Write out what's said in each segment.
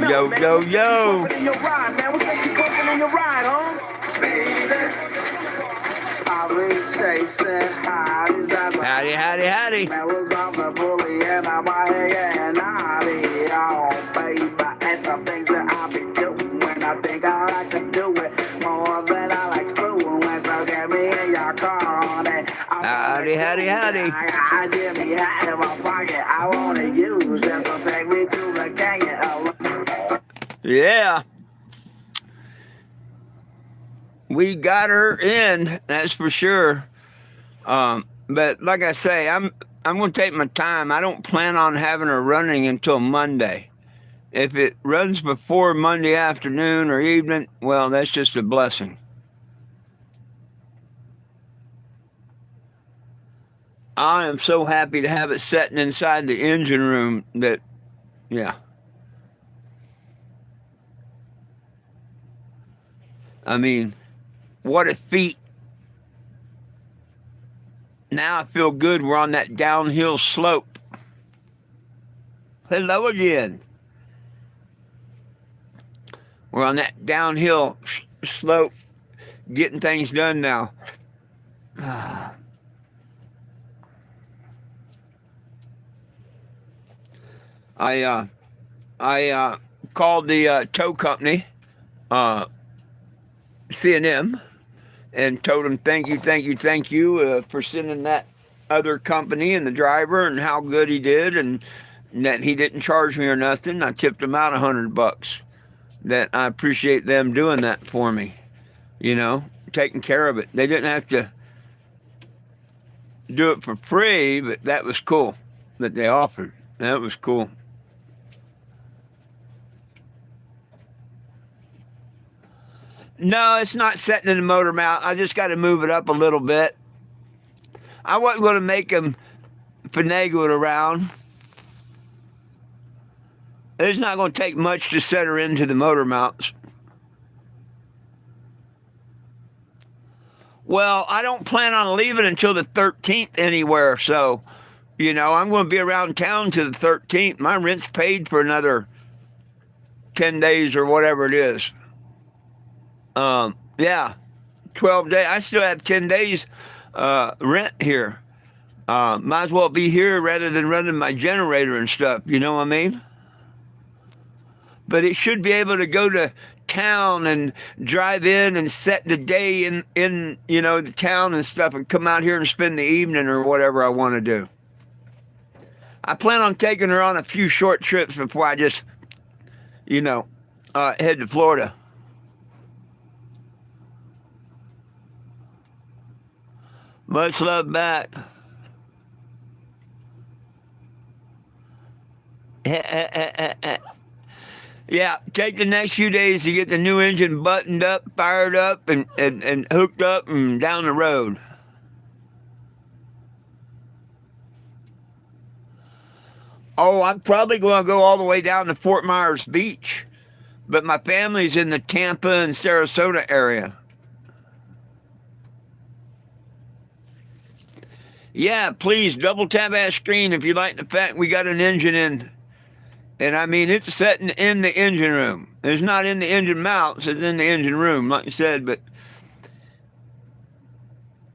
Yo, yo, yo. Howdy, howdy, howdy. Howdy, howdy, howdy. Yeah. We got her in, that's for sure. But like I say, I'm gonna take my time. I don't plan on having her running until Monday. If it runs before Monday afternoon or evening, well, that's just a blessing. I am so happy to have it sitting inside the engine room that, yeah. I mean, what a feat. Now I feel good. We're on that downhill slope. Hello again. We're on that downhill slope, getting things done now. I uh, I called the tow company, uh, C&M, and told them thank you, thank you, thank you for sending that other company and the driver and how good he did and that he didn't charge me or nothing. I tipped him out $100. That I appreciate them doing that for me. Taking care of it. They didn't have to do it for free, but that was cool that they offered. That was cool. No, it's not setting in the motor mount. I just got to move it up a little bit. I wasn't going to make them finagle it around. It's not going to take much to set her into the motor mounts. Well, I don't plan on leaving until the 13th anywhere, so, I'm going to be around town to the 13th. My rent's paid for another 10 days or whatever it is. Yeah, 12 days. I still have 10 days rent here. Might as well be here rather than running my generator and stuff. You know what I mean? But it should be able to go to town and drive in and set the day in the town and stuff and come out here and spend the evening or whatever I want to do. I plan on taking her on a few short trips before I just, head to Florida. Much love back. Yeah, take the next few days to get the new engine buttoned up, fired up, and hooked up and down the road. Oh, I'm probably going to go all the way down to Fort Myers Beach, but my family's in the Tampa and Sarasota area. Yeah, please double tap that screen if you like the fact we got an engine in. And I mean, it's sitting in the engine room. It's not in the engine mounts, it's in the engine room, like you said, but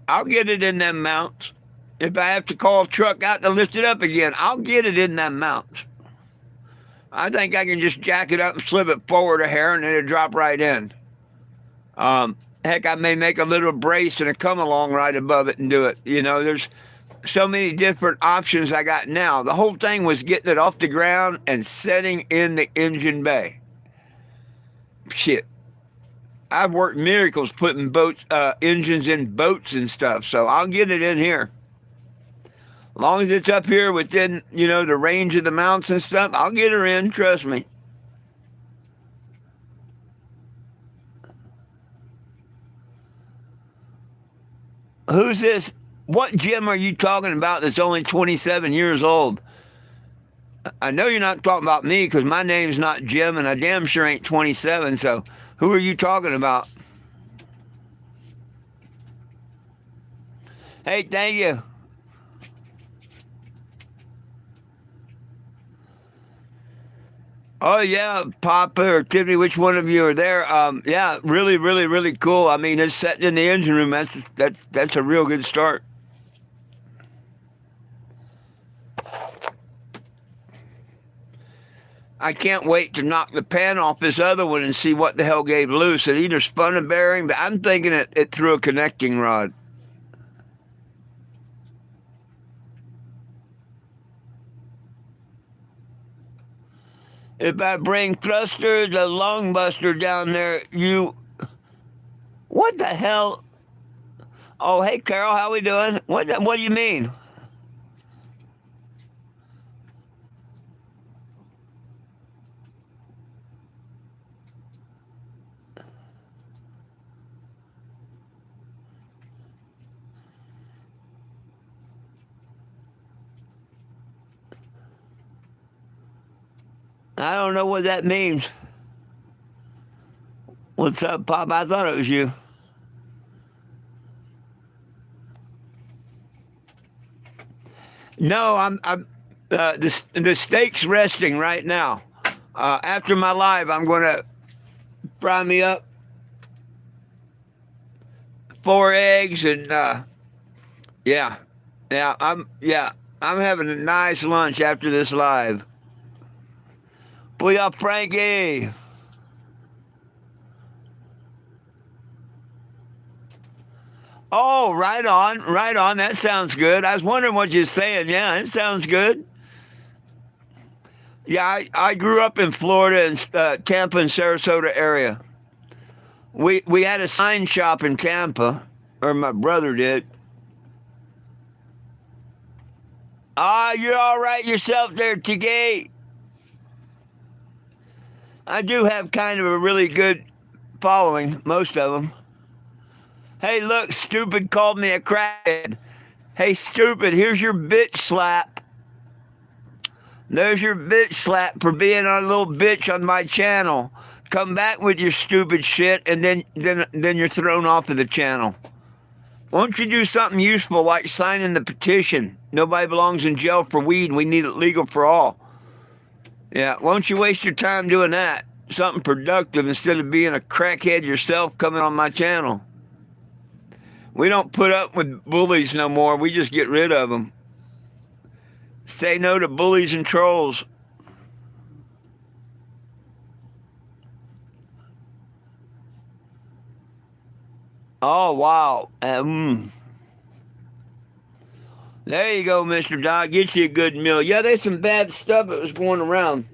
I'll get it in them mounts. If I have to call a truck out to lift it up again, I'll get it in them mounts. I think I can just jack it up and slip it forward a hair and it'll drop right in. Heck, I may make a little brace and a come along right above it and do it. There's so many different options I got now. The whole thing was getting it off the ground and setting in the engine bay. Shit. I've worked miracles putting engines in boats and stuff, so I'll get it in here. As long as it's up here within, the range of the mounts and stuff, I'll get her in, trust me. Who's this? What Jim are you talking about that's only 27 years old? I know you're not talking about me because my name's not Jim and I damn sure ain't 27, so who are you talking about? Hey, thank you. Oh yeah, Papa or Tiffany, which one of you are there? Yeah, really, really, really cool. I mean, it's setting in the engine room. That's a real good start. I can't wait to knock the pan off this other one and see what the hell gave loose. It either spun a bearing, but I'm thinking it threw a connecting rod. If I bring thruster, the lung buster down there, you what the hell? Oh, hey Carol, how we doing? What do you mean? I don't know what that means. What's up, Pop? I thought it was you. No, I'm the steak's resting right now. After my live, I'm going to fry me up 4 eggs and yeah, yeah, I'm having a nice lunch after this live. Booyah, Frankie. Oh, right on, right on. That sounds good. I was wondering what you're saying. Yeah, it sounds good. Yeah, I grew up in Florida and Tampa and Sarasota area. We had a sign shop in Tampa, or my brother did. Ah, you're all right yourself there, TK. I do have kind of a really good following, most of them. Hey, look, stupid called me a crackhead. Hey, stupid, here's your bitch slap. There's your bitch slap for being a little bitch on my channel. Come back with your stupid shit, and then you're thrown off of the channel. Won't you do something useful like signing the petition? Nobody belongs in jail for weed. We need it legal for all. Yeah, won't you waste your time doing that? Something productive instead of being a crackhead yourself coming on my channel. We don't put up with bullies no more. We just get rid of them. Say no to bullies and trolls. Oh, wow. There you go, Mr. Doc. Get you a good meal. Yeah, there's some bad stuff that was going around.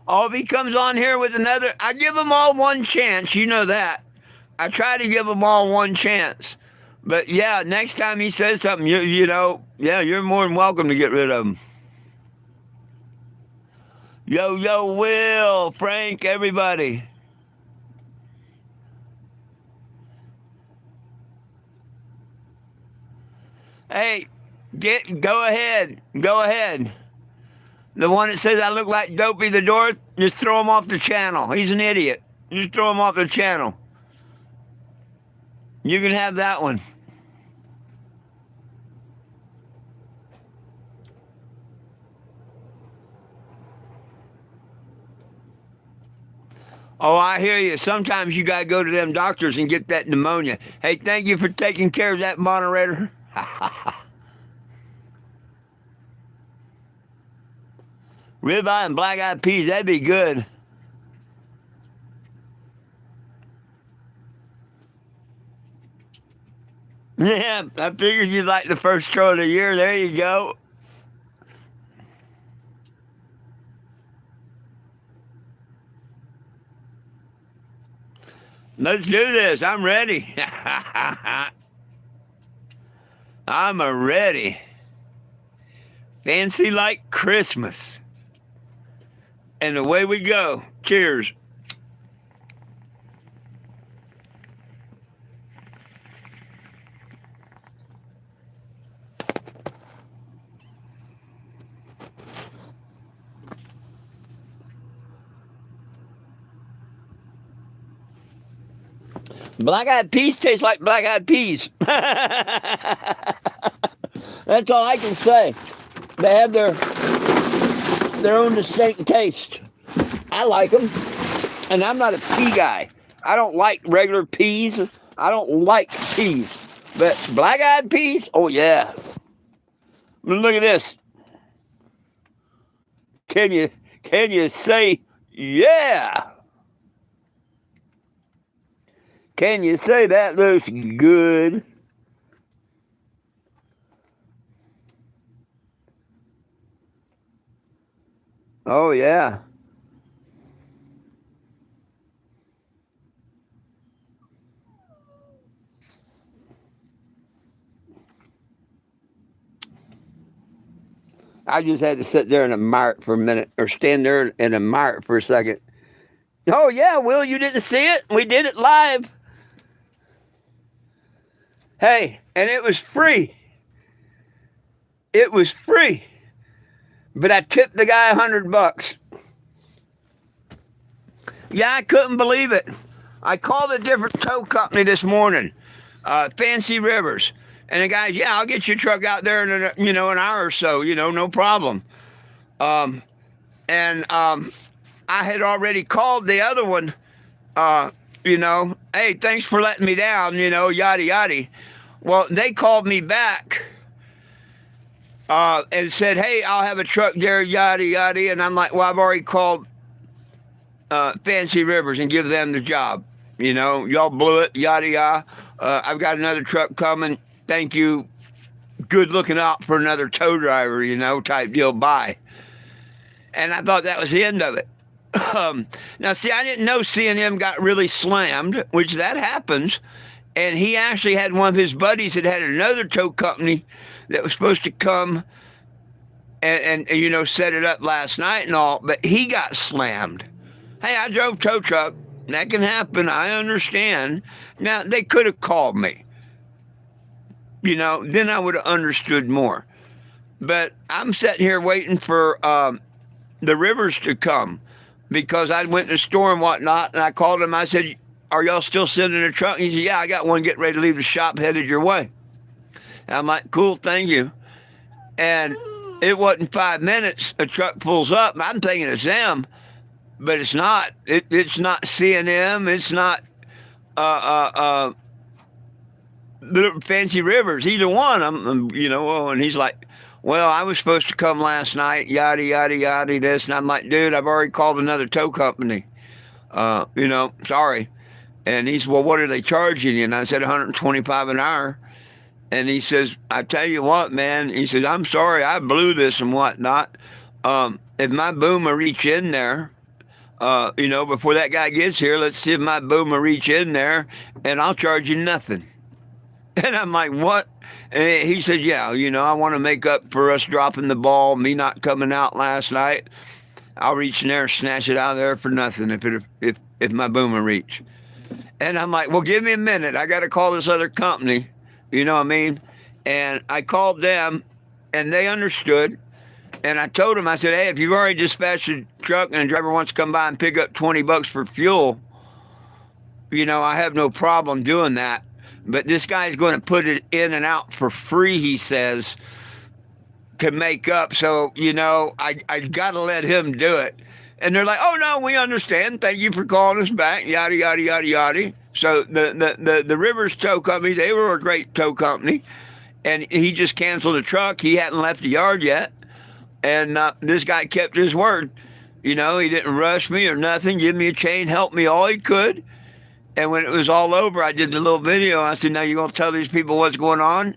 Oh, if he comes on here with another, I give them all one chance. You know that. I try to give them all one chance. But yeah, next time he says something, yeah, you're more than welcome to get rid of him. Yo, yo, Will, Frank, everybody. Hey, go ahead. Go ahead. The one that says I look like Dopey the Door, just throw him off the channel. He's an idiot. Just throw him off the channel. You can have that one. Oh, I hear you. Sometimes you got to go to them doctors and get that pneumonia. Hey, thank you for taking care of that moderator. Ribeye and black eyed peas, that'd be good. Yeah, I figured you'd like the first show of the year. There you go. Let's do this. I'm ready. I'm a ready. Fancy like Christmas. And away we go. Cheers. Black-eyed peas taste like black-eyed peas. That's all I can say. They have their own distinct taste. I like them, and I'm not a pea guy. I don't like regular peas. I don't like peas, but black-eyed peas, oh yeah. Look at this. Can you say yeah? Can you say that looks good? Oh yeah. I just had to sit there and admire it for a minute, or stand there and admire it for a second. Oh yeah, Will, you didn't see it? We did it live. Hey, and it was free. It was free. But I tipped the guy $100. Yeah, I couldn't believe it. I called a different tow company this morning, Fancy Rivers, and the guy, yeah, I'll get your truck out there in an hour or so, no problem. Um, and I had already called the other one, hey, thanks for letting me down, yada yada. Well, they called me back and said, hey, I'll have a truck there, yada yada. And I'm like, well, I've already called Fancy Rivers and give them the job. Y'all blew it, yada yada. I've got another truck coming. Thank you. Good looking out for another tow driver, type deal. Bye. And I thought that was the end of it. Now, see, I didn't know C&M got really slammed, which that happens. And he actually had one of his buddies that had another tow company that was supposed to come and set it up last night and all, but he got slammed. Hey, I drove tow truck. That can happen. I understand. Now, they could have called me. Then I would have understood more. But I'm sitting here waiting for the Rivers to come, because I went to the store and whatnot, and I called him. I said, are y'all still sending a truck? He said, yeah, I got one getting ready to leave the shop, headed your way. And I'm like, cool, thank you. And it wasn't 5 minutes, a truck pulls up. I'm thinking it's them, but it's not. It's not C&M. It's not Fancy Rivers, either one. And he's like, well, I was supposed to come last night, yada, yada, yada, this. And I'm like, dude, I've already called another tow company. Sorry. And he said, well, what are they charging you? And I said, $125 an hour. And he says, I tell you what, man. He says, I'm sorry, I blew this and whatnot. If my boomer reach in there, before that guy gets here, let's see if my boomer reach in there, and I'll charge you nothing. And I'm like, what? And he said, yeah, I want to make up for us dropping the ball, me not coming out last night. I'll reach in there and snatch it out of there for nothing if my boomer reach. And I'm like, well, give me a minute. I got to call this other company. You know what I mean? And I called them, and they understood. And I told them, I said, hey, if you've already dispatched a truck and a driver wants to come by and pick up $20 for fuel, I have no problem doing that. But this guy's going to put it in and out for free, he says, to make up. So, I got to let him do it. And they're like, oh, no, we understand. Thank you for calling us back, yada, yada, yada, yada. So the Rivers Tow Company, they were a great tow company. And he just canceled the truck. He hadn't left the yard yet. And this guy kept his word. He didn't rush me or nothing, give me a chain, help me all he could. And when it was all over, I did the little video. I said, now you're going to tell these people what's going on?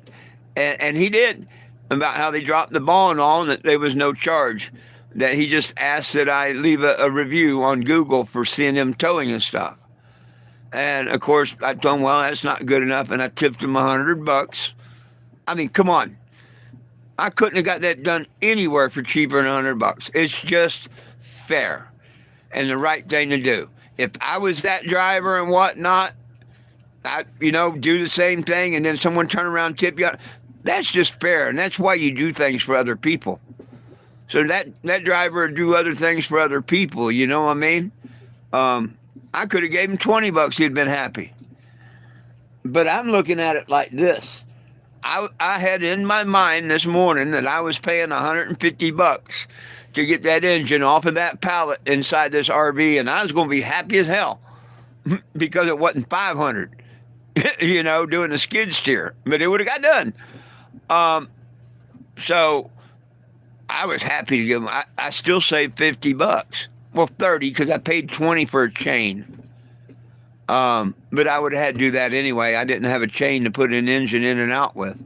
And he did, about how they dropped the ball and all, and that there was no charge. That he just asked that I leave a review on Google for seeing them towing and stuff. And, of course, I told him, well, that's not good enough. And I tipped him $100. I mean, come on. I couldn't have got that done anywhere for cheaper than $100. It's just fair and the right thing to do. If I was that driver and whatnot, I'd, do the same thing, and then someone turn around and tip you. That's just fair, and that's why you do things for other people. So that driver would do other things for other people, you know what I mean? I could have gave him $20, he'd been happy. But I'm looking at it like this. I had in my mind this morning that I was paying $150 to get that engine off of that pallet inside this RV, and I was going to be happy as hell because it wasn't 500, doing the skid steer, but it would have got done. Um, so I was happy to give them. I still saved $50. Well, 30 because I paid 20 for a chain. But I would have had to do that anyway. I didn't have a chain to put an engine in and out with.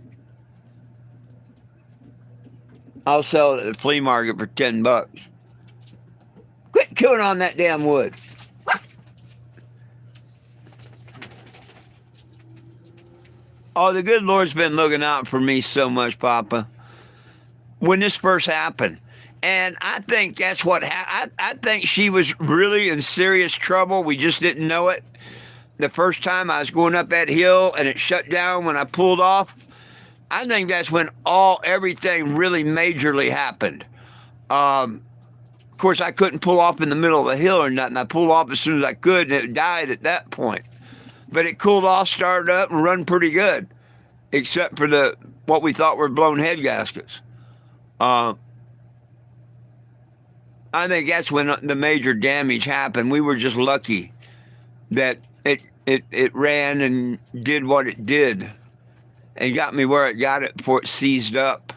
I'll sell it at the flea market for $10. Quit chewing on that damn wood. Oh, the good Lord's been looking out for me so much, Papa. When this first happened. And I think that's what I think she was really in serious trouble. We just didn't know it. The first time I was going up that hill and it shut down when I pulled off, I think that's when everything really majorly happened. Of course, I couldn't pull off in the middle of the hill or nothing. I pulled off as soon as I could, and it died at that point. But it cooled off, started up, and run pretty good, except for what we thought were blown head gaskets. I think that's when the major damage happened. We were just lucky that it ran and did what it did and got me where it got it before it seized up.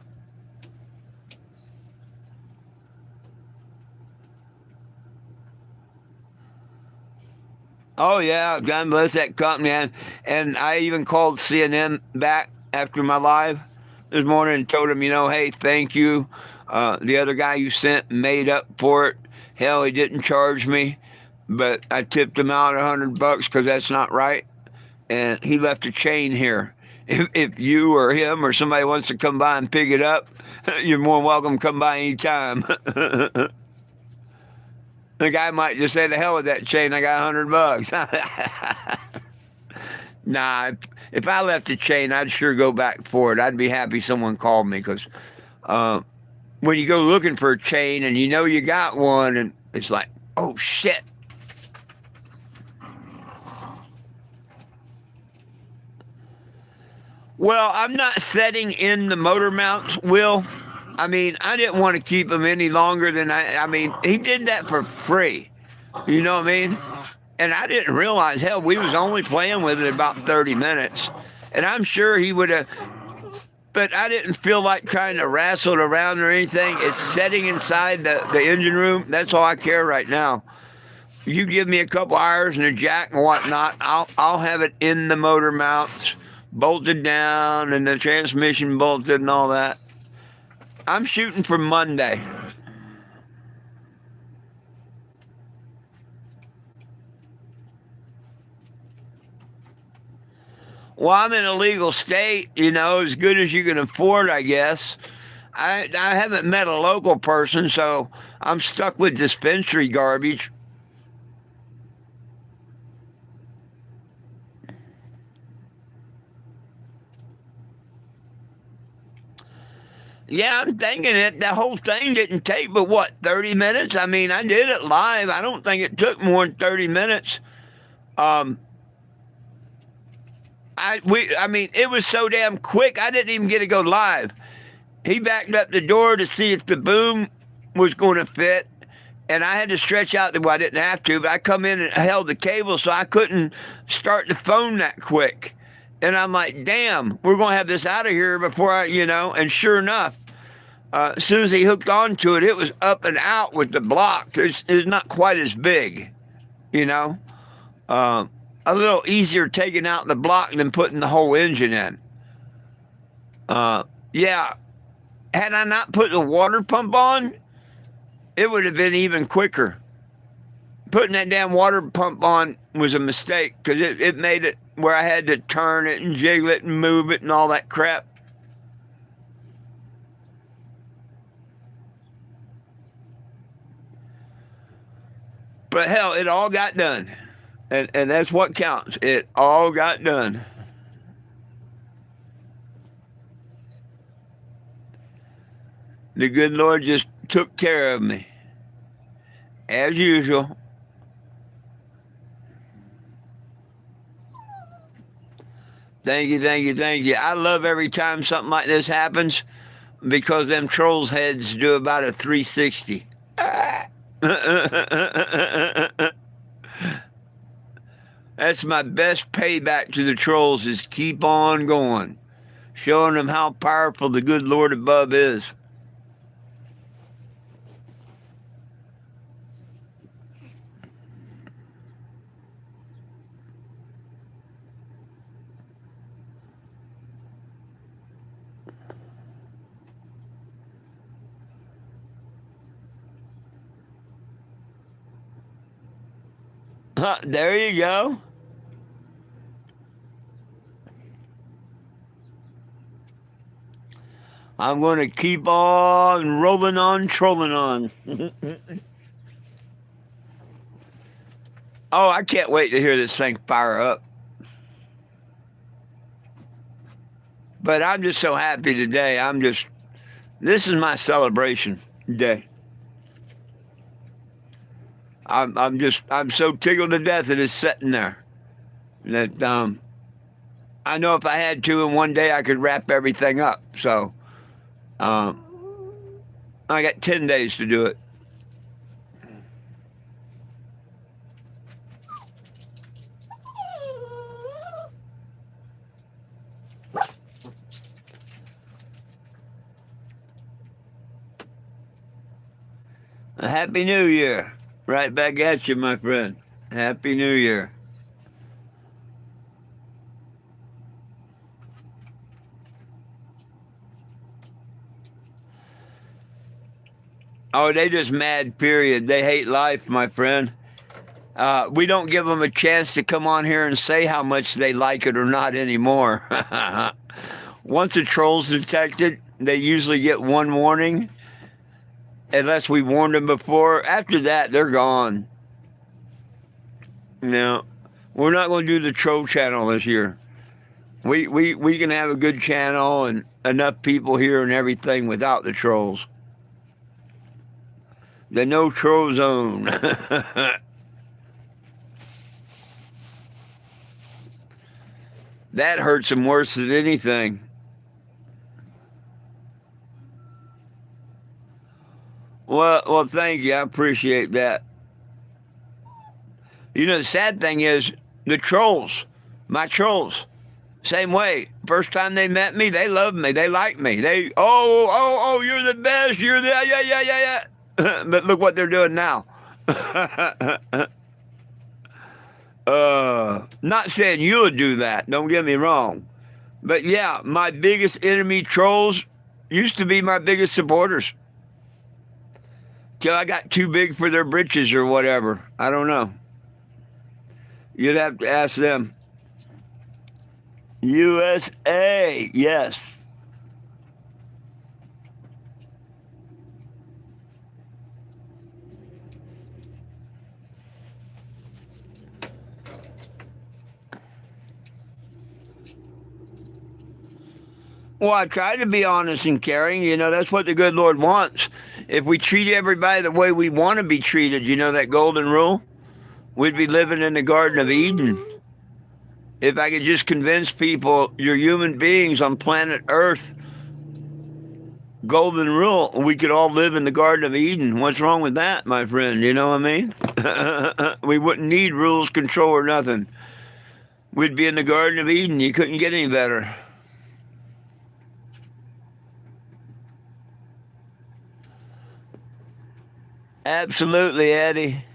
Oh, yeah, God bless that company. And I even called CNN back after my live this morning and told him, hey, thank you. The other guy you sent made up for it. Hell, he didn't charge me, but I tipped him out $100 because that's not right. And he left a chain here. If you or him or somebody wants to come by and pick it up, you're more than welcome to come by anytime. The guy might just say, "The hell with that chain! I got $100." Nah, if I left a chain, I'd sure go back for it. I'd be happy someone called me because when you go looking for a chain and you got one, and it's like, oh shit. Well, I'm not setting in the motor mounts, Will. I mean, I didn't want to keep him any longer than he did that for free. You know what I mean? And I didn't realize, hell, we was only playing with it about 30 minutes. And I'm sure he would have, but I didn't feel like trying to wrestle it around or anything. It's setting inside the engine room. That's all I care right now. You give me a couple hours and a jack and whatnot, I'll have it in the motor mounts, bolted down, and the transmission bolted and all that. I'm shooting for Monday. Well, I'm in a legal state, as good as you can afford, I guess. I haven't met a local person, so I'm stuck with dispensary garbage. Yeah, I'm thinking it. The whole thing didn't take but 30 minutes? I mean, I did it live. I don't think it took more than 30 minutes. Um, it was so damn quick. I didn't even get to go live. He backed up the door to see if the boom was going to fit, and I had to stretch out I didn't have to, but I come in and held the cable, so I couldn't start the phone that quick. And I'm like, damn, we're going to have this out of here before and sure enough, as soon as he hooked onto it, it was up and out with the block. It's not quite as big, a little easier taking out the block than putting the whole engine in. Yeah, had I not put the water pump on, it would have been even quicker. Putting that damn water pump on was a mistake because it made it where I had to turn it and jiggle it and move it and all that crap. But hell, it all got done. And that's what counts. It all got done. The good Lord just took care of me. As usual. Thank you, thank you, thank you. I love every time something like this happens because them trolls heads do about a 360. That's my best payback to the trolls is keep on going, showing them how powerful the good Lord above is. There you go. I'm going to keep on rolling on, trolling on. Oh, I can't wait to hear this thing fire up. But I'm just so happy today. This is my celebration day. I'm so tickled to death that it's sitting there. That I know if I had to in one day I could wrap everything up. So um, I got 10 days to do it. A Happy New Year. Right back at you, my friend. Happy New Year. Oh, they just mad, period. They hate life, my friend. We don't give them a chance to come on here and say how much they like it or not anymore. Once a troll's detected, they usually get one warning, unless we warned them before. After that, they're gone. No, we're not going to do the troll channel this year. We can have a good channel and enough people here and everything without the trolls. The no troll zone. That hurts them worse than anything. Well, thank you. I appreciate that. You know, the sad thing is the trolls, my trolls, same way. First time they met me, they loved me. They liked me. Oh, you're the best. You're the, yeah. But look what they're doing now. Not saying you'll do that. Don't get me wrong. But yeah, my biggest enemy trolls used to be my biggest supporters. Till I got too big for their britches or whatever. I don't know. You'd have to ask them. USA, yes. Well, I try to be honest and caring. You know, that's what the good Lord wants. If we treat everybody the way we want to be treated, you know that golden rule? We'd be living in the Garden of Eden. If I could just convince people you're human beings on planet Earth, golden rule, we could all live in the Garden of Eden. What's wrong with that, my friend? You know what I mean? We wouldn't need rules, control, or nothing. We'd be in the Garden of Eden. You couldn't get any better. Absolutely, Eddie.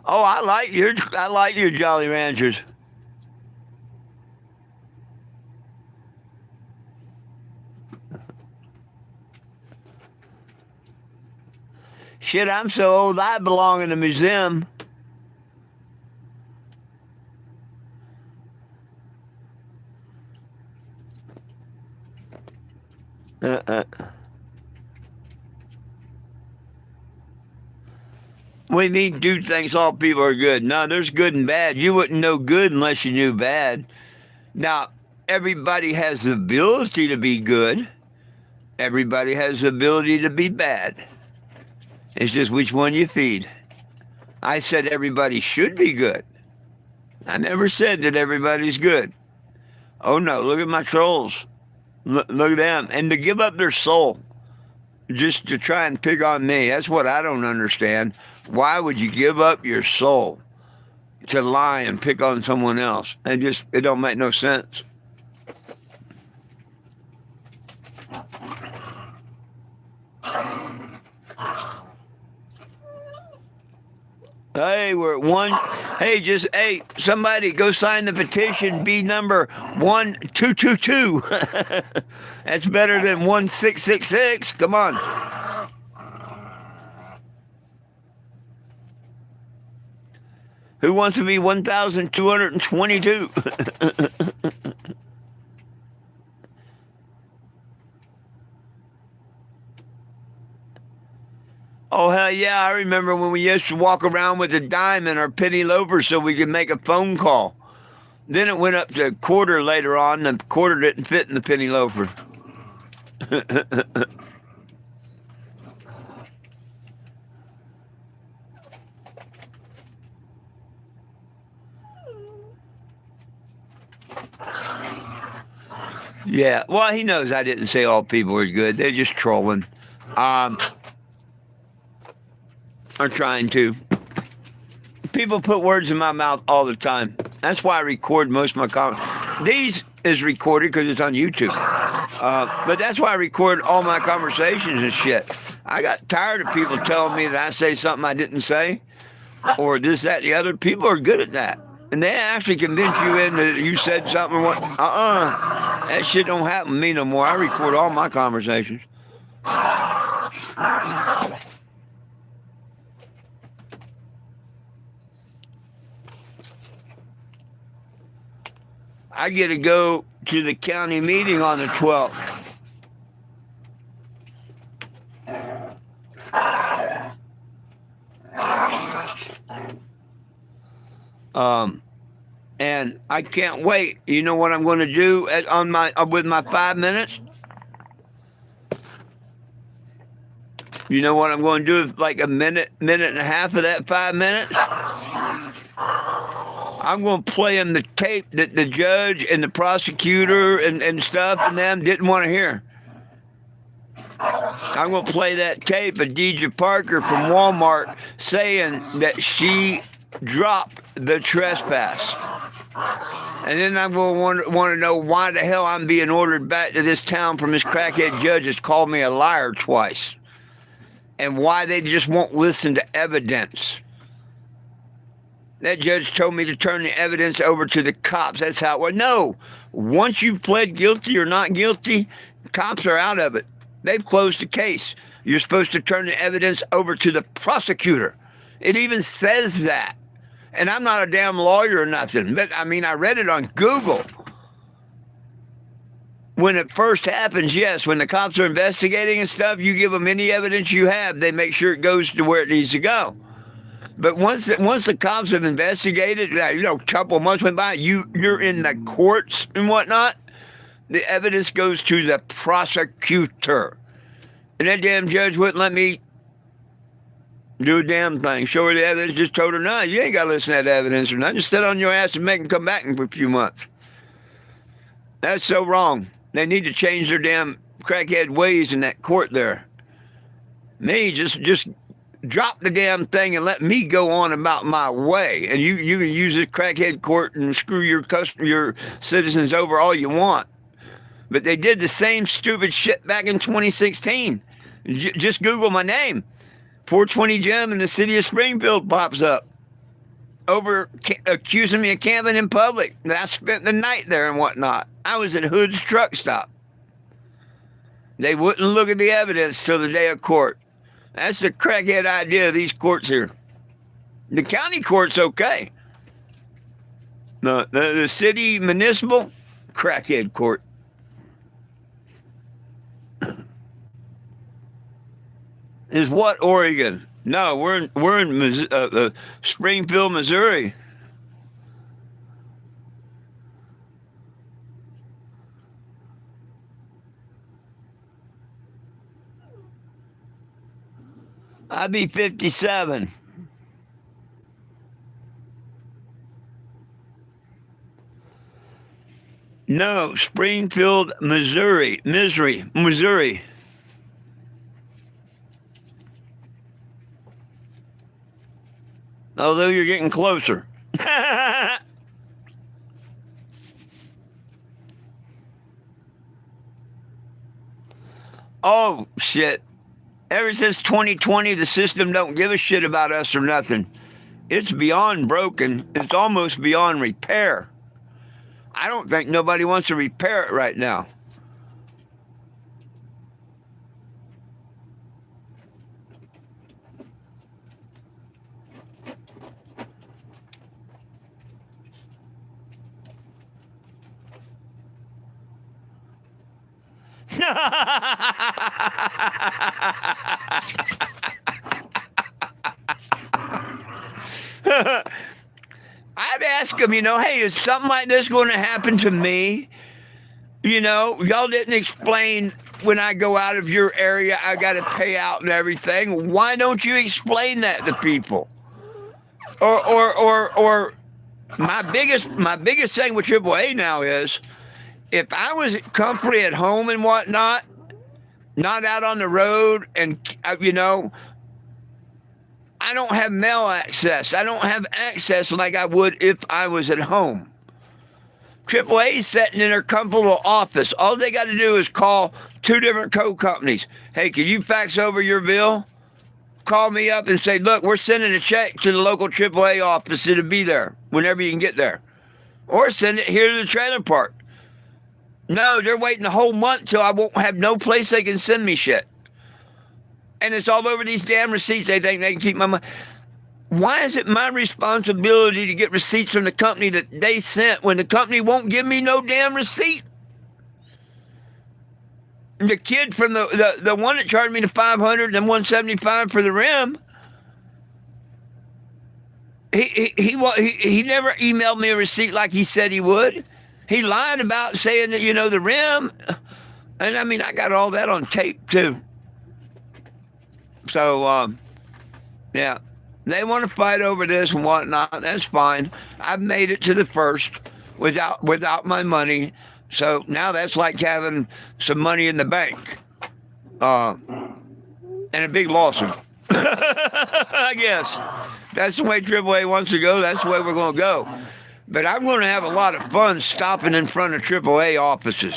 Oh, I like your Jolly Ranchers. Shit, I'm so old I belong in a museum. Uh-uh. We mean dude thinks all people are good. No, there's good and bad. You wouldn't know good unless you knew bad. Now, everybody has the ability to be good. Everybody has the ability to be bad. It's just which one you feed. I said everybody should be good. I never said that everybody's good. Oh no, look at my trolls. Look at them. And to give up their soul just to try and pick on me, that's what I don't understand. Why would you give up your soul to lie and pick on someone else? It don't make no sense. Hey, we're at one. Hey, somebody go sign the petition. Be number 1222. That's better than 1666. Come on. Who wants to be 1222? Oh, hell yeah. I remember when we used to walk around with a dime in our penny loafer so we could make a phone call. Then it went up to a quarter later on, and the quarter didn't fit in the penny loafer. Yeah, well, he knows I didn't say all people are good. They're just trolling. Um, or trying to. People put words in my mouth all the time. That's why I record most of my comments. These is recorded because it's on YouTube. But that's why I record all my conversations and shit. I got tired of people telling me that I say something I didn't say, or this, that, the other. People are good at that. And they actually convince you in that you said something or what. That shit don't happen to me no more. I record all my conversations. I get to go to the county meeting on the 12th. And I can't wait. You know what I'm going to do with my 5 minutes? You know what I'm going to do with like a minute and a half of that 5 minutes? I'm going to play in the tape that the judge and the prosecutor and stuff and them didn't want to hear. I'm going to play that tape of Deja Parker from Walmart saying that she dropped the trespass. And then I'm going to want to know why the hell I'm being ordered back to this town from this crackhead judge that's called me a liar twice. And why they just won't listen to evidence. That judge told me to turn the evidence over to the cops. That's how it was. No, once you pled guilty or not guilty, cops are out of it. They've closed the case. You're supposed to turn the evidence over to the prosecutor. It even says that. And I'm not a damn lawyer or nothing, but I mean, I read it on Google. When it first happens, yes, when the cops are investigating and stuff, you give them any evidence you have, they make sure it goes to where it needs to go. But once the cops have investigated, a couple of months went by, you're in the courts and whatnot, the evidence goes to the prosecutor. And that damn judge wouldn't let me do a damn thing. Show her the evidence, just told her, no, you ain't got to listen to that evidence or nothing. Just sit on your ass and make them come back in for a few months. That's so wrong. They need to change their damn crackhead ways in that court there. Me, just drop the damn thing and let me go on about my way. And you can use this crackhead court and screw your citizens over all you want. But they did the same stupid shit back in 2016. Just Google my name. 420 Jim in the city of Springfield pops up. Over accusing me of camping in public. That I spent the night there and whatnot. I was at Hood's truck stop. They wouldn't look at the evidence till the day of court. That's the crackhead idea of these courts here. The county court's okay. The city municipal, crackhead court. Is what Oregon? No, we're in Springfield, Missouri. I'd be 57. No, Springfield, Missouri. Although you're getting closer. Oh, shit. Ever since 2020, the system don't give a shit about us or nothing. It's beyond broken. It's almost beyond repair. I don't think nobody wants to repair it right now. I'd ask them, hey, is something like this going to happen to me? Y'all didn't explain when I go out of your area, I got to pay out and everything. Why don't you explain that to people? Or my biggest thing with AAA now is if I was comfortably at home and whatnot, not out on the road, and I don't have mail access. I don't have access like I would if I was at home. AAA's sitting in their comfortable office. All they got to do is call 2 different code companies. Hey, can you fax over your bill? Call me up and say, look, we're sending a check to the local AAA office. It'll be there whenever you can get there. Or send it here to the trailer park. No, they're waiting a whole month till I won't have no place they can send me shit. And it's all over these damn receipts. They think they can keep my money. Why is it my responsibility to get receipts from the company that they sent when the company won't give me no damn receipt? And the kid from the one that charged me the $500 and $175 for the rim, he never emailed me a receipt like he said he would. He lied about saying that, the rim. And I mean, I got all that on tape too. So, yeah. They want to fight over this and whatnot. That's fine. I've made it to the first without my money. So now that's like having some money in the bank. And a big lawsuit. I guess. That's the way AAA wants to go. That's the way we're going to go. But I'm going to have a lot of fun stopping in front of AAA offices.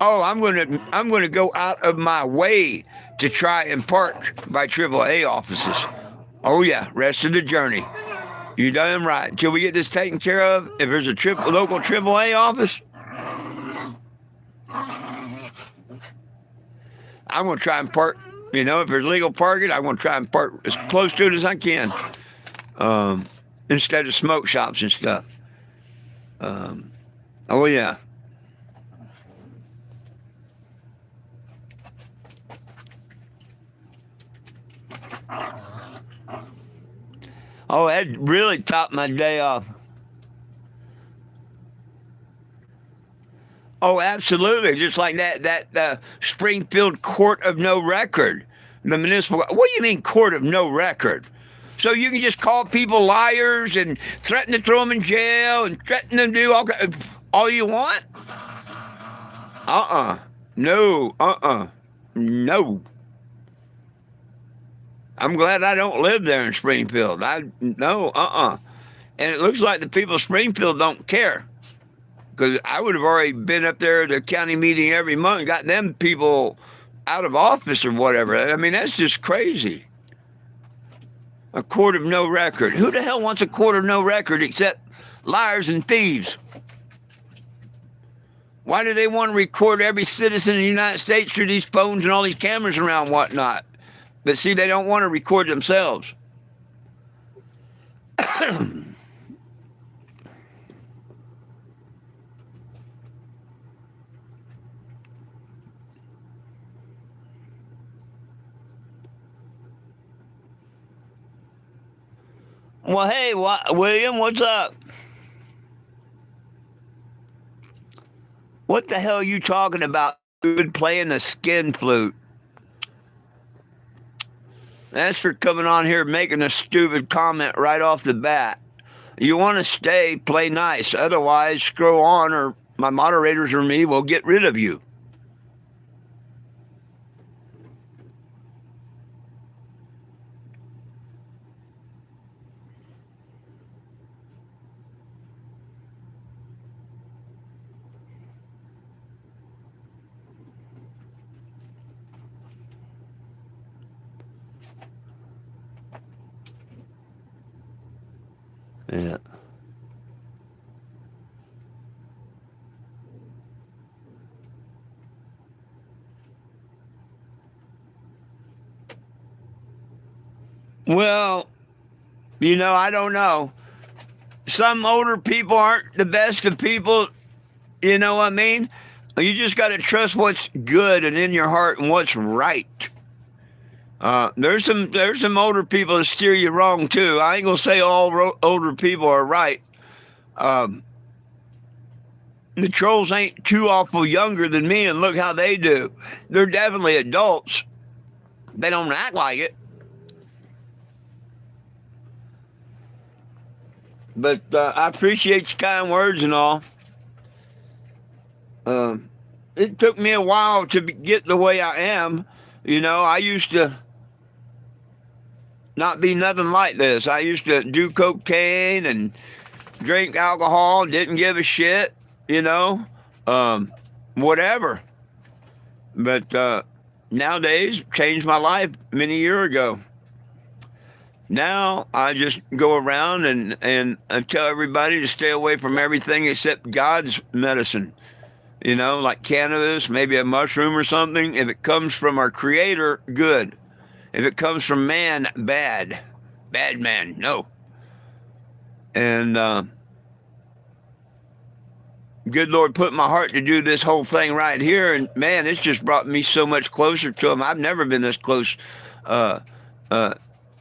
Oh, I'm going to go out of my way to try and park by AAA offices. Oh, yeah, rest of the journey. You damn right. Until we get this taken care of, if there's a local AAA office, I'm going to try and park. If there's legal parking, I'm going to try and park as close to it as I can, instead of smoke shops and stuff. Oh, yeah. Oh, that really topped my day off. Oh, absolutely. Just like that Springfield Court of No Record. The municipal. What do you mean court of no record? So you can just call people liars and threaten to throw them in jail and threaten to do all you want? No. No. I'm glad I don't live there in Springfield. No. And it looks like the people of Springfield don't care. Because I would have already been up there at the county meeting every month and got them people out of office or whatever. I mean, that's just crazy. A court of no record. Who the hell wants a court of no record except liars and thieves? Why do they want to record every citizen in the United States through these phones and all these cameras around and whatnot? But see, they don't want to record themselves. Well, hey, William, what's up? What the hell are you talking about? Dude, playing the skin flute. That's for coming on here making a stupid comment right off the bat. You want to stay, play nice. Otherwise, scroll on or my moderators or me will get rid of you. Yeah. Well, I don't know. Some older people aren't the best of people. You know what I mean? You just got to trust what's good and in your heart and what's right. There's some older people that steer you wrong too. I ain't gonna say all older people are right. Um, the trolls ain't too awful younger than me, and look how they do. They're definitely adults. They don't act like it. But I appreciate your kind words and all. Um, it took me a while to get the way I am. I used to not be nothing like this. I used to do cocaine and drink alcohol, didn't give a shit, you know, um, whatever. But nowadays, changed my life many years ago. Now I just go around and tell everybody to stay away from everything except God's medicine. Like cannabis, maybe a mushroom or something. If it comes from our Creator, good. If it comes from man, bad. Bad man, no. And good Lord put in my heart to do this whole thing right here. And man, it's just brought me so much closer to Him. I've never been this close uh, uh,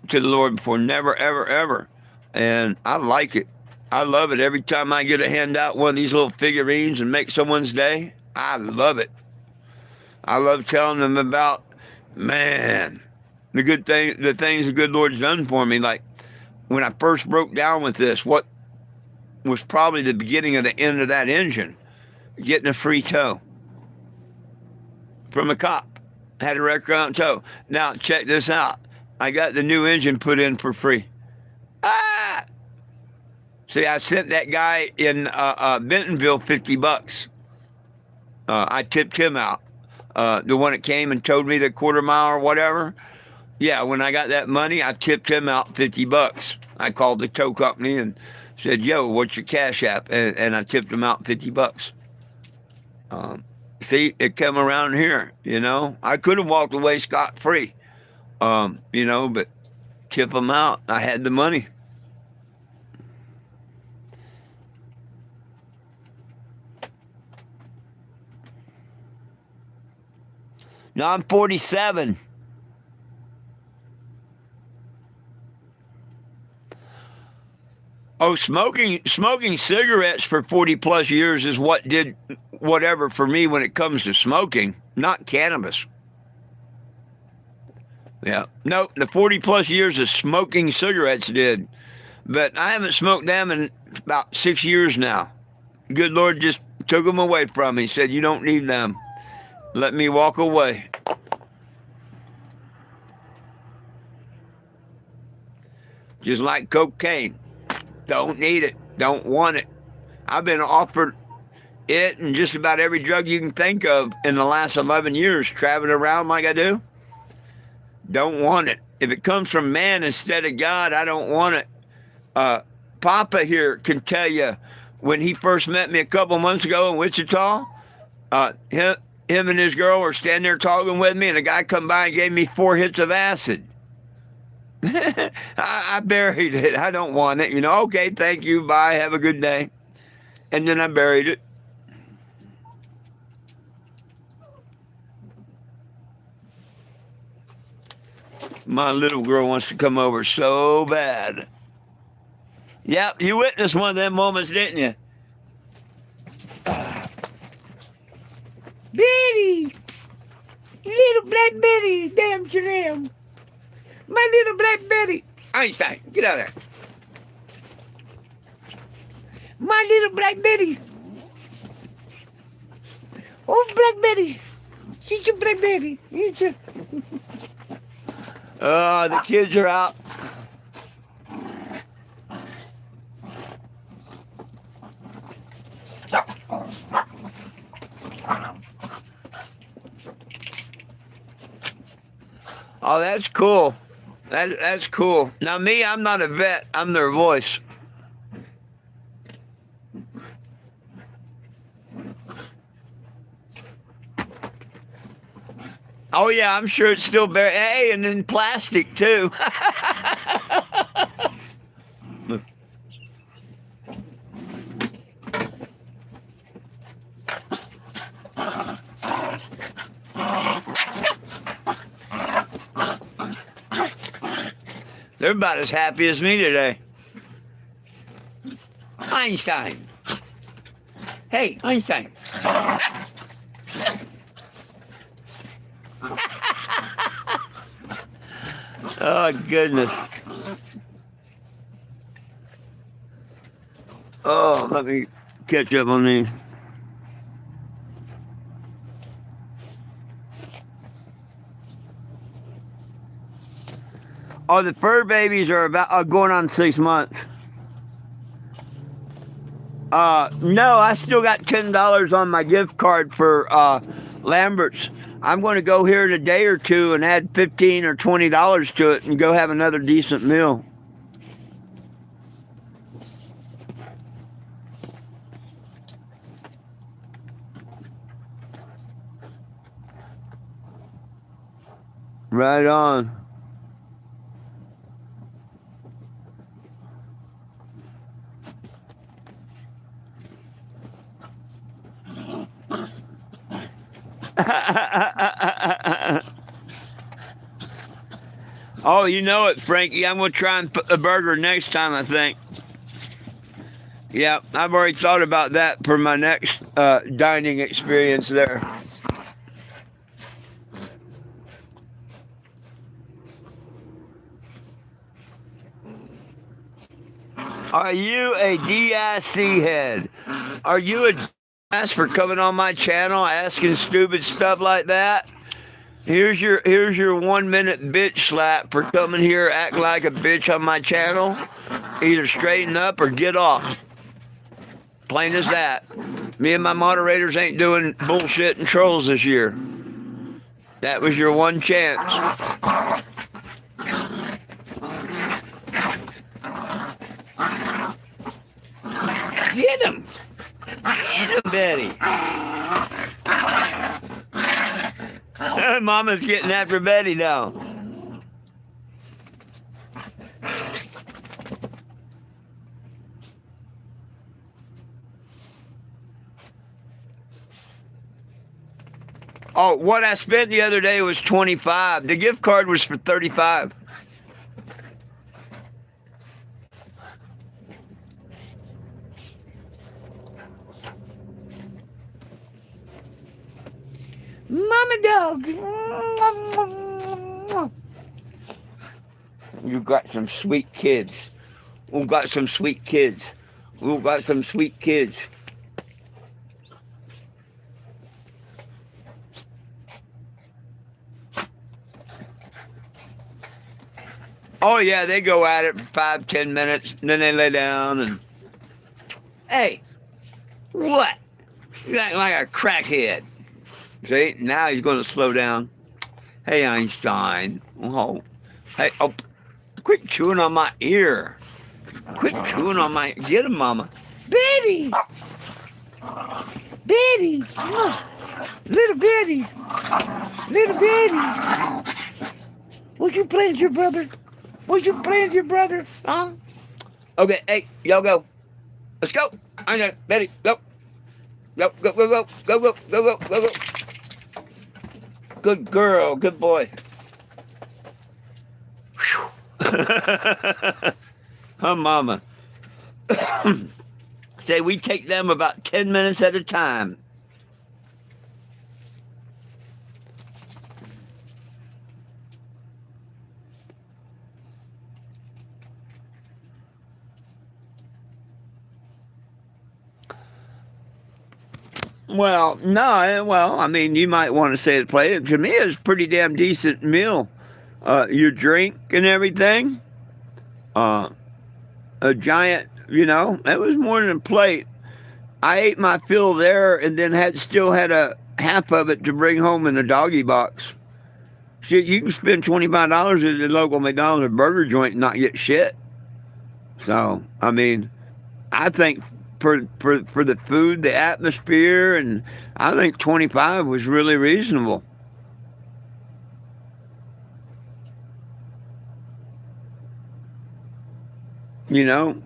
to the Lord before. Never, ever, ever. And I like it. I love it. Every time I get to hand out one of these little figurines and make someone's day, I love it. I love telling them about, man, the things the good Lord's done for me. Like when I first broke down with this, what was probably the beginning of the end of that engine, getting a free tow from a cop. Had a record on tow. Now check this out. I got the new engine put in for free. Ah! See, I sent that guy in Bentonville $50. I tipped him out. The one that came and towed me the quarter mile or whatever. Yeah, when I got that money, I tipped him out $50. I called the tow company and said, "Yo, what's your cash app?" And I tipped him out $50. See, it came around here. I could have walked away scot free. But tip him out. I had the money. Now I'm 47. Oh, smoking cigarettes for 40 plus years is what did whatever for me when it comes to smoking, not cannabis. Yeah. No, the 40 plus years of smoking cigarettes did. But I haven't smoked them in about 6 years now. Good Lord just took them away from me. Said, "You don't need them. Let me walk away." Just like cocaine. Don't need it. Don't want it. I've been offered it and just about every drug you can think of in the last 11 years, traveling around like I do. Don't want it. If it comes from man instead of God, I don't want it. Papa here can tell you when he first met me a couple months ago in Wichita, him and his girl were standing there talking with me, and a guy come by and gave me 4 hits of acid. I buried it. I don't want it. Okay, thank you. Bye. Have a good day. And then I buried it. My little girl wants to come over so bad. Yep, you witnessed one of them moments, didn't you? Betty! Little black Betty, damn Jerem. My little black Betty. Einstein, get out of there. My little black Betty. Oh, Black Betty. She's your Black Betty. The kids are out. Oh, that's cool. That's cool. Now, me, I'm not a vet. I'm their voice. Oh, yeah, I'm sure it's still very... Hey, and in plastic, too. They're about as happy as me today. Einstein. Hey, Einstein. Oh, goodness. Oh, let me catch up on these. Oh, the fur babies are about going on 6 months. No, I still got $10 on my gift card for Lambert's. I'm going to go here in a day or two and add $15 or $20 to it and go have another decent meal. Right on. Oh, you know it, Frankie. I'm going to try and put the burger next time, I think. Yeah, I've already thought about that for my next dining experience there. Are you a DIC head? Are you a ass for coming on my channel asking stupid stuff like that? Here's your 1 minute bitch slap for coming here acting like a bitch on my channel. Either straighten up or get off. Plain as that. Me and my moderators ain't doing bullshit and trolls this year. That was your one chance. Get him! Get him, Betty! Mama's getting after Betty now. Oh, what I spent the other day was $25. The gift card was for $35. Mama dog. You got some sweet kids. We got some sweet kids. We got some sweet kids. Oh yeah, they go at it for 5-10 minutes, and then they lay down and hey, what? You act like a crackhead. See, now he's going to slow down. Hey, Einstein. Oh, hey, oh, quit chewing on my ear. Quit chewing on my. Get him, Mama. Betty. Betty. Little Betty. Little Betty. What you playing with your brother? What you playing with your brother? Huh? Okay, hey, y'all go. Let's go. Einstein, Betty, go. Go, go, go, go, go, go, go, go, go, go. Good girl, good boy. Huh, Mama. Say we take them about 10 minutes at a time. Well, no, well, I mean, you might want to say it play. To me, it's a pretty damn decent meal. Your drink and everything. Uh, a giant, it was more than a plate. I ate my fill there, and then still had a half of it to bring home in a doggy box. Shit, you can spend $25 at the local McDonald's or burger joint and not get shit. So, I mean, I think for the food, the atmosphere, and I think 25 was really reasonable.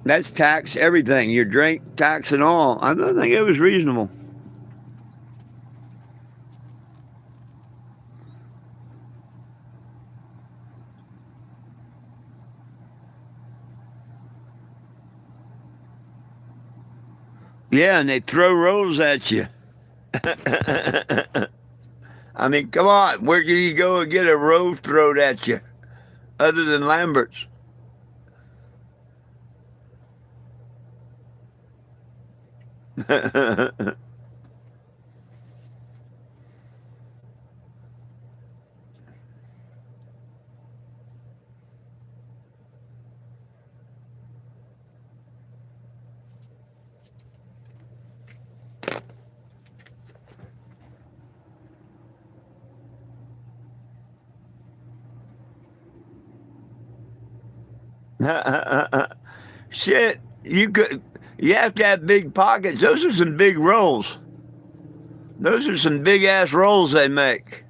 That's tax everything, your drink, tax, and all. I don't think it was reasonable. Yeah, and they throw rolls at you. I mean, come on, where can you go and get a roll thrown at you other than Lambert's? Shit, you have to have big pockets. Those are some big rolls. Those are some big ass rolls they make.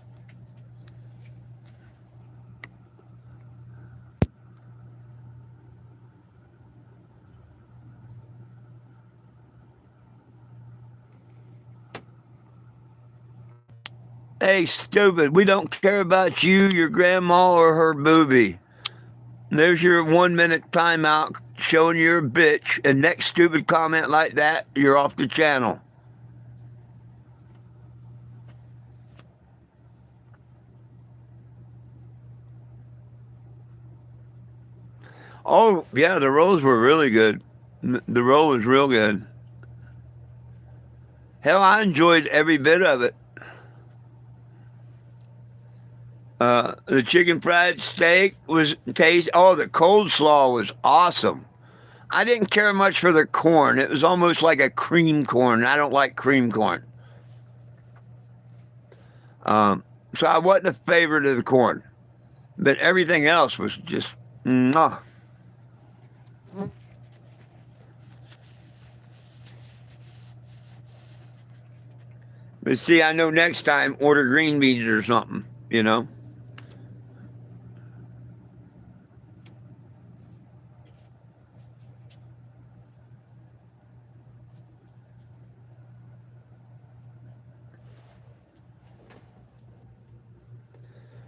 Hey, stupid, we don't care about you, your grandma, or her booby. There's your 1 minute timeout showing you're a bitch, and next stupid comment like that, you're off the channel. Oh, yeah, the rolls were really good. The roll was real good. Hell, I enjoyed every bit of it. The chicken fried steak was taste. Oh, the coleslaw was awesome. I didn't care much for the corn. It was almost like a cream corn. I don't like cream corn. So I wasn't a favorite of the corn. But everything else was just, mwah. But see, I know next time order green beans or something.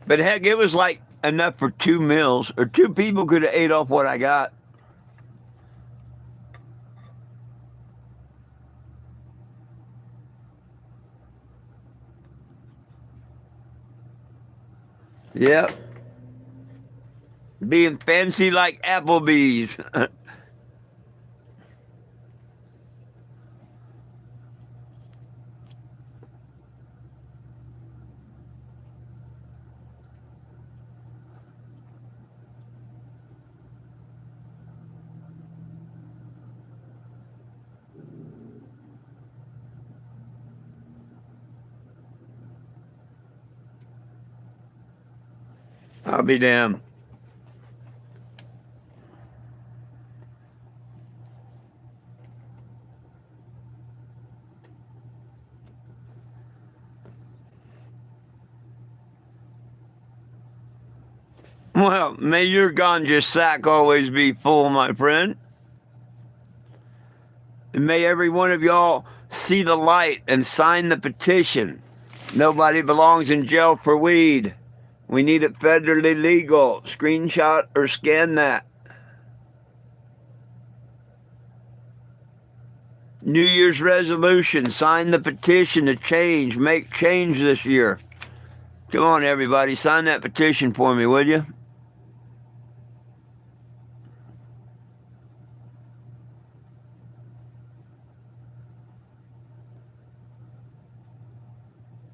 But heck, it was like enough for 2 meals, or two people could have ate off what I got. Yep, being fancy like Applebee's. I'll be damned. Well, may your ganja sack always be full, my friend. And may every one of y'all see the light and sign the petition. Nobody belongs in jail for weed. We need it federally legal. Screenshot or scan that. New Year's resolution. Sign the petition to change. Make change this year. Come on, everybody. Sign that petition for me, will you?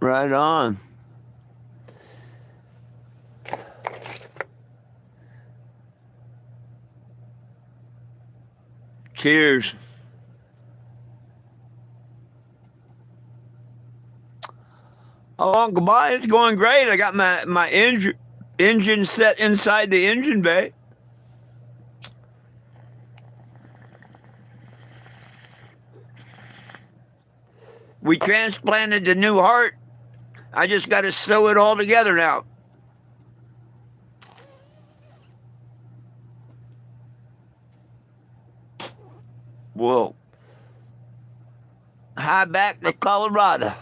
Right on. Cheers. Oh, Uncle Boy, it's going great. I got my engine set inside the engine bay. We transplanted the new heart. I just got to sew it all together now. Whoa. High back to Colorado.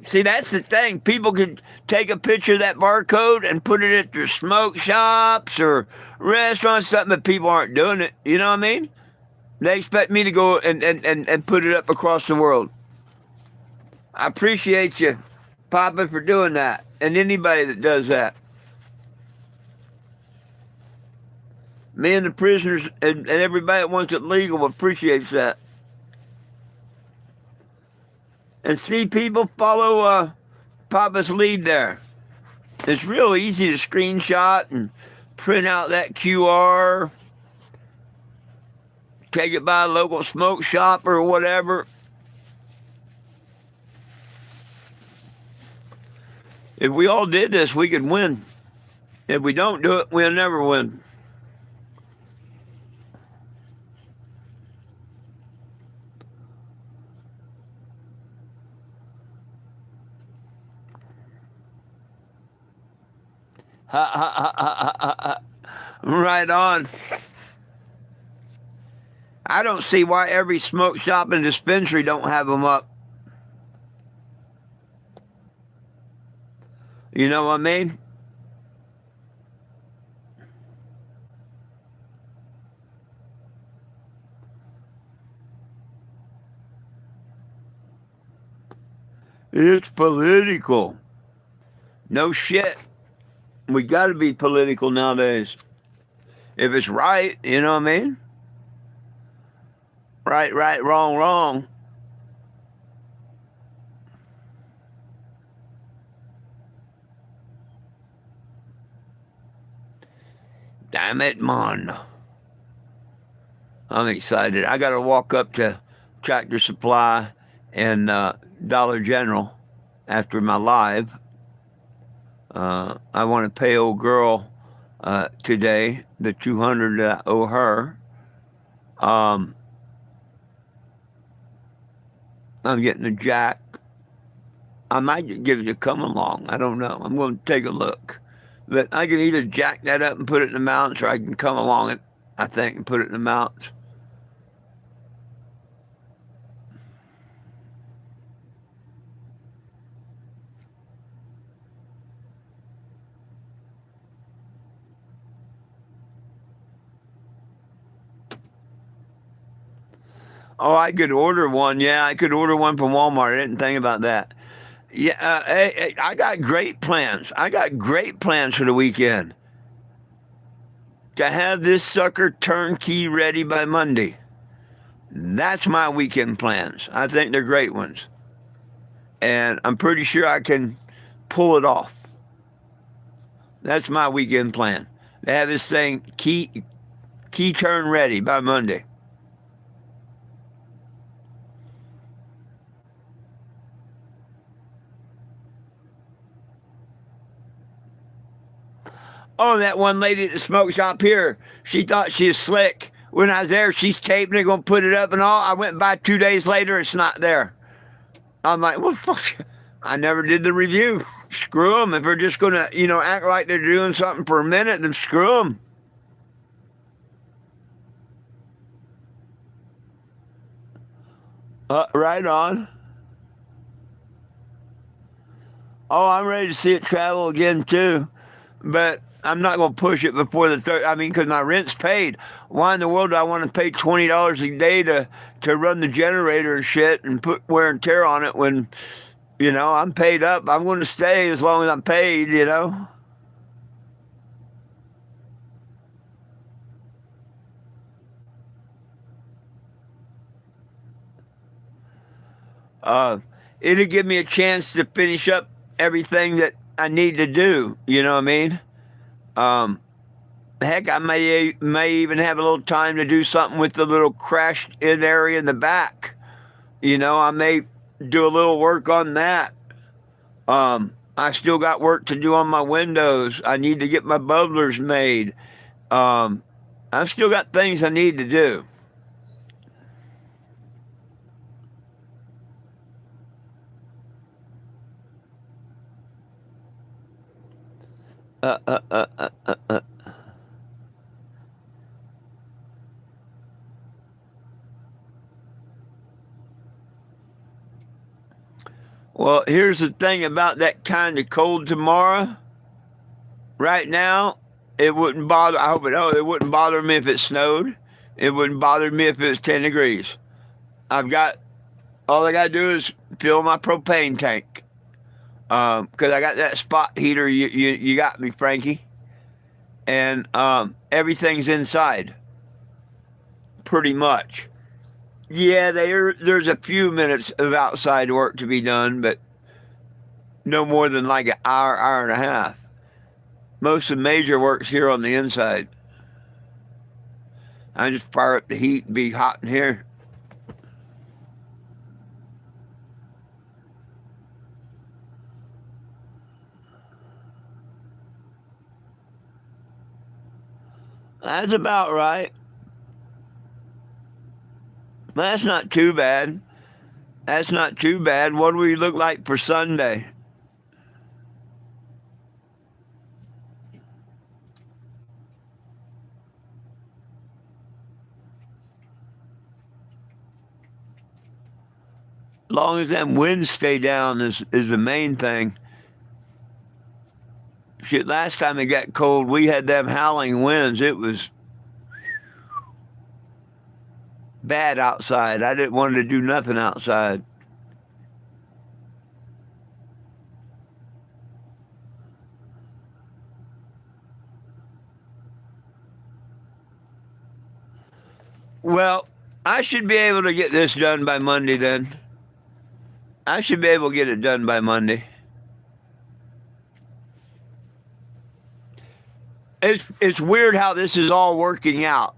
See, that's the thing. People can take a picture of that barcode and put it at their smoke shops or restaurants, something, but people aren't doing it. You know what I mean? They expect me to go and put it up across the world. I appreciate you, Papa, for doing that, and anybody that does that. Me and the prisoners and everybody that wants it legal appreciates that. And see, people follow Papa's lead there. It's real easy to screenshot and print out that QR, take it by a local smoke shop or whatever. If we all did this, we could win. If we don't do it, we'll never win. Ha ha ha ha ha ha. Right on. I don't see why every smoke shop and dispensary don't have them up. You know what I mean? It's political. No shit. We got to be political nowadays. If it's right, you know what I mean? Right, right, wrong, wrong. Damn it, man. I'm excited. I got to walk up to Tractor Supply and Dollar General after my live. I want to pay old girl today the 200 that I owe her. Um, I'm getting a jack. I might give it a come along. I don't know. I'm going to take a look. But I can either jack that up and put it in the mountains, or I can come along it, I think, and put it in the mountains. Oh, I could order one. Yeah, I could order one from Walmart. I didn't think about that. Yeah, hey, I got great plans. I got great plans for the weekend to have this sucker turnkey ready by Monday. That's my weekend plans. I think they're great ones. And I'm pretty sure I can pull it off. That's my weekend plan. To have this thing key turn ready by Monday. Oh, that one lady at the smoke shop here, she thought she was slick. When I was there, she's taping it, gonna put it up and all. I went by 2 days later, it's not there. I'm like, well, fuck. I never did the review. Screw them. If they're just gonna, act like they're doing something for a minute, then screw them. Right on. Oh, I'm ready to see it travel again too, but I'm not gonna push it before the third. I mean, because my rent's paid. Why in the world do I want to pay $20 a day to run the generator and shit and put wear and tear on it when I'm paid up. I'm going to stay as long as I'm paid. uh, it'll give me a chance to finish up everything that I need to do. You know what I mean? Um, Heck, I may even have a little time to do something with the little crashed in area in the back. I may do a little work on that. I still got work to do on my windows. I need to get my bubblers made. Um, I've still got things I need to do. Uh, uh, uh, uh, uh, uh. Well, here's the thing about that kind of cold tomorrow. Right now, it wouldn't bother. I hope it wouldn't bother me if it snowed. It wouldn't bother me if it was 10 degrees. I've got all I got to do is fill my propane tank because I got that spot heater. You got me, Frankie, and everything's inside pretty much. Yeah, there's a few minutes of outside work to be done, but no more than like an hour and a half. Most of the major work's here on the inside. I just fire up the heat and be hot in here. That's about right. That's not too bad. That's not too bad. What do we look like for Sunday? Long as them winds stay down is the main thing. Shit, last time it got cold, we had them howling winds. It was bad outside. I didn't want to do nothing outside. Well, I should be able to get this done by Monday then. I should be able to get it done by Monday. It's weird how this is all working out.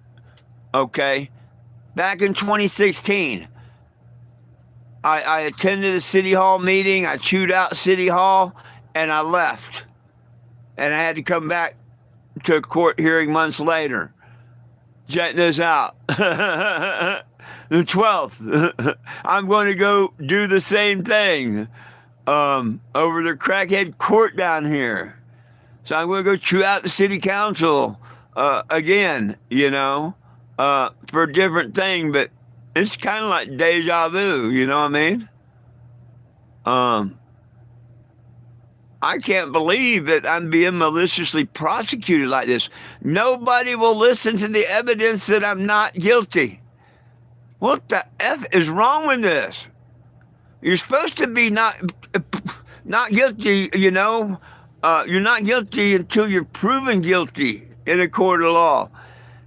Okay, back in 2016, I attended a city hall meeting. I chewed out city hall, and I left, and I had to come back to a court hearing months later. Check this out. The 12th, I'm going to go do the same thing over the crackhead court down here. So I'm going to go chew out the city council again, for a different thing. But it's kind of like deja vu, you know what I mean? Um, I can't believe that I'm being maliciously prosecuted like this. Nobody will listen to the evidence that I'm not guilty. What the F is wrong with this? You're supposed to be not guilty, you're not guilty until you're proven guilty in a court of law.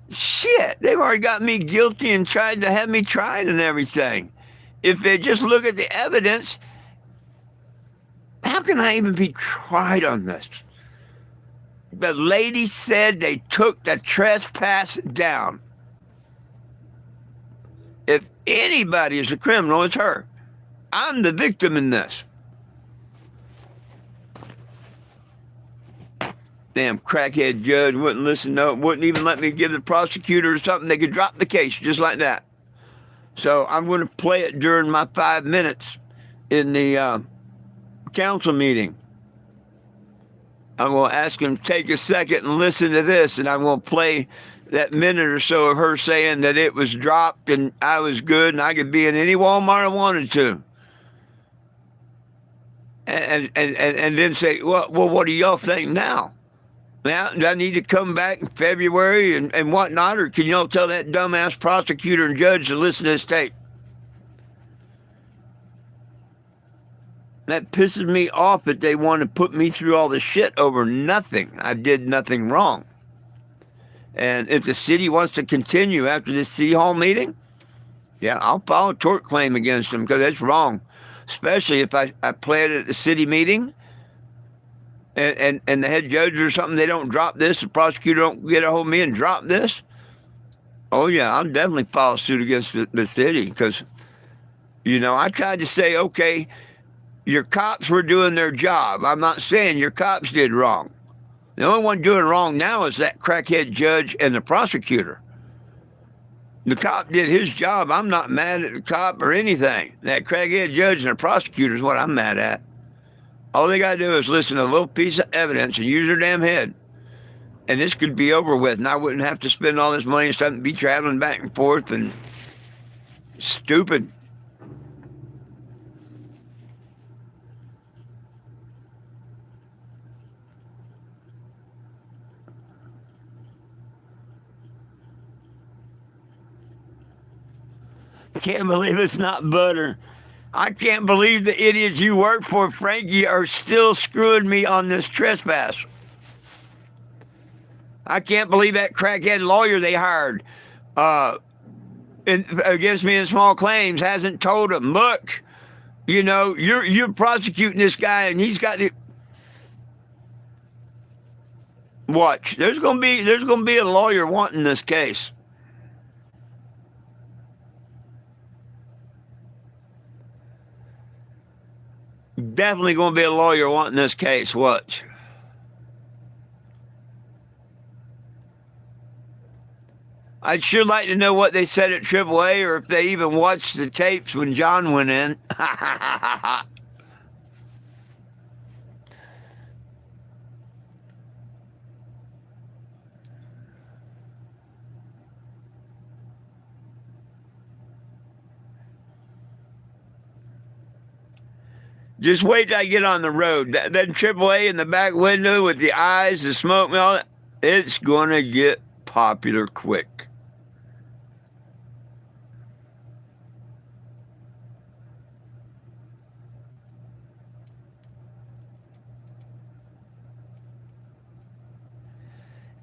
Shit, they've already got me guilty and tried to have me tried and everything. If they just look at the evidence, how can I even be tried on this? The lady said they took the trespass down. If anybody is a criminal, it's her. I'm the victim in this. Damn crackhead judge wouldn't listen. No, wouldn't even let me give the prosecutor something. They could drop the case just like that. So I'm going to play it during my 5 minutes in the council meeting. I'm going to ask him to take a second and listen to this, and I'm going to play that minute or so of her saying that it was dropped and I was good and I could be in any Walmart I wanted to. And then say, well, what do y'all think now? Now, do I need to come back in February and whatnot, or can y'all tell that dumbass prosecutor and judge to listen to this tape? That pisses me off that they want to put me through all this shit over nothing. I did nothing wrong. And if the city wants to continue after this city hall meeting, yeah, I'll file a tort claim against them because that's wrong. especially if I play it at the city meeting and the head judge or something, they don't drop this, the prosecutor don't get a hold of me and drop this. Oh, yeah, I'll definitely file suit against the city because, I tried to say, okay, your cops were doing their job. I'm not saying your cops did wrong. The only one doing wrong now is that crackhead judge and the prosecutor. The cop did his job. I'm not mad at the cop or anything. That crackhead judge and the prosecutor is what I'm mad at. All they got to do is listen to a little piece of evidence and use their damn head. And this could be over with, and I wouldn't have to spend all this money and stuff and be traveling back and forth and stupid. Can't believe it's not butter. I can't believe the idiots you work for, Frankie, are still screwing me on this trespass. I can't believe that crackhead lawyer they hired against me in small claims hasn't told them, look, you're prosecuting this guy and he's got the watch. There's gonna be a lawyer wanting this case. Definitely gonna be a lawyer wanting this case. Watch. I'd sure like to know what they said at AAA or if they even watched the tapes when John went in. Just wait till I get on the road. That AAA in the back window with the eyes, the smoke, and all that, it's going to get popular quick.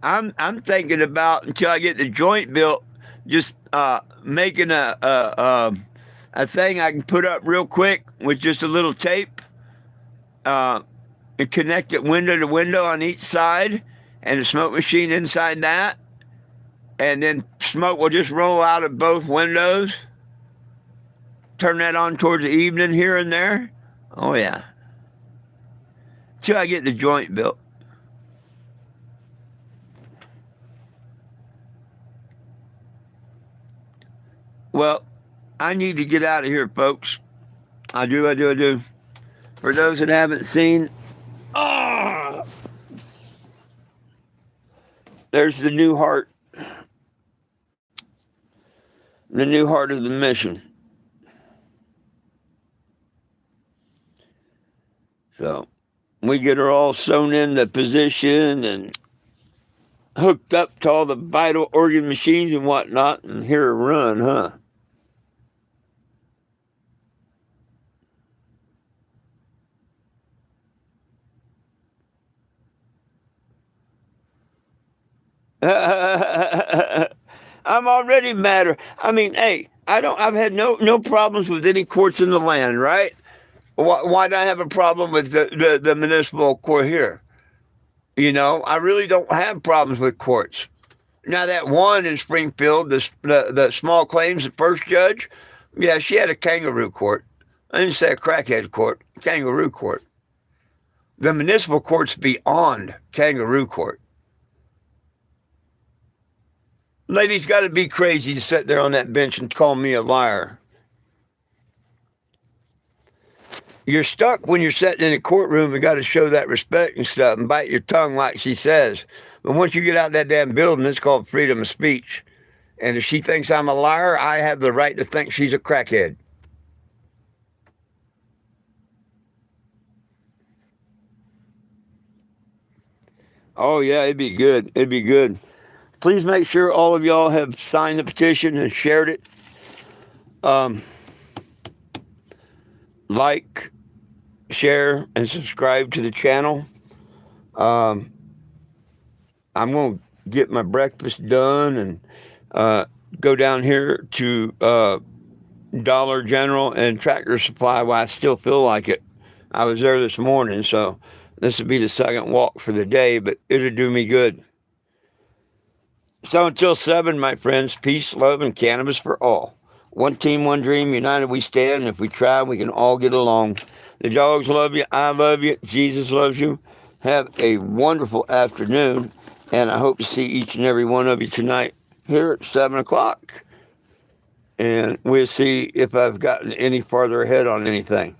I'm thinking about until I get the joint built, just making a thing I can put up real quick with just a little tape, and connect it window to window on each side, and a smoke machine inside that, and then smoke will just roll out of both windows. Turn that on towards the evening here and there. Oh yeah, till I get the joint built. Well, I need to get out of here, folks. I do. For those that haven't seen, there's the new heart of the mission. So we get her all sewn in the position and hooked up to all the vital organ machines and whatnot, and hear her run, huh? I'm already madder. I mean, hey, I've had no problems with any courts in the land, right? Why do I have a problem with the municipal court here? I really don't have problems with courts. Now that one in Springfield, the small claims, the first judge, yeah, she had a kangaroo court. I didn't say a crackhead court, kangaroo court. The municipal court's beyond kangaroo court. Lady's got to be crazy to sit there on that bench and call me a liar. You're stuck when you're sitting in a courtroom and got to show that respect and stuff and bite your tongue like she says. But once you get out that damn building, it's called freedom of speech. And if she thinks I'm a liar, I have the right to think she's a crackhead. Oh, yeah, it'd be good. It'd be good. Please make sure all of y'all have signed the petition and shared it. Like, share, and subscribe to the channel. I'm going to get my breakfast done and go down here to Dollar General and Tractor Supply. Well, I still feel like it. I was there this morning, so this would be the second walk for the day, but it'll do me good. So until 7, my friends, peace, love, and cannabis for all. One team, one dream, united we stand. And if we try, we can all get along. The dogs love you. I love you. Jesus loves you. Have a wonderful afternoon. And I hope to see each and every one of you tonight here at 7 o'clock. And we'll see if I've gotten any farther ahead on anything.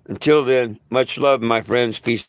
Until then, much love, my friends. Peace.